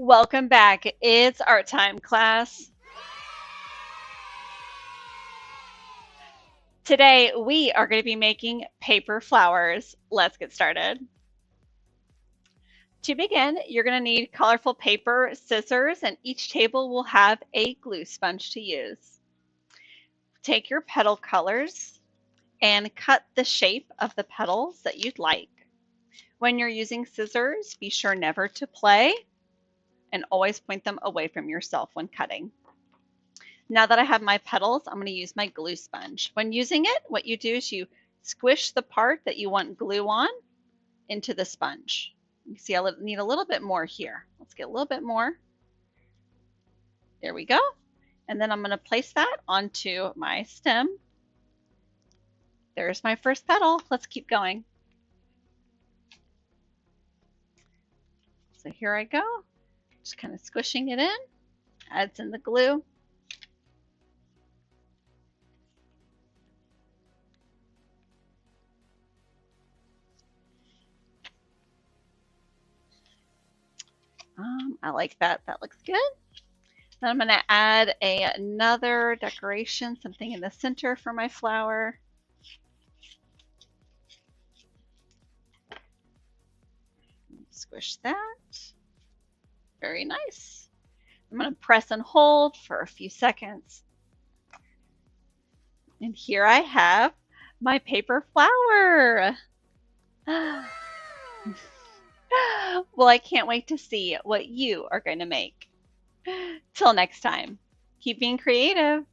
Welcome back. It's art time, class. Today we are going to be making paper flowers. Let's get started. To begin, you're going to need colorful paper, scissors, and each table will have a glue sponge to use. Take your petal colors and cut the shape of the petals that you'd like. When you're using scissors, be sure never to play and always point them away from yourself when cutting. Now that I have my petals, I'm going to use my glue sponge. When using it, what you do is you squish the part that you want glue on into the sponge. You see I need a little bit more here. Let's get a little bit more. There we go. And then I'm going to place that onto my stem. There's my first petal. Let's keep going. So here I go. Just kind of squishing it in. Adds in the glue. I like that. That looks good. Then I'm going to add another decoration, something in the center for my flower. Squish that. Very nice. I'm going to press and hold for a few seconds. And here I have my paper flower. Well, I can't wait to see what you are going to make. Till next time, keep being creative.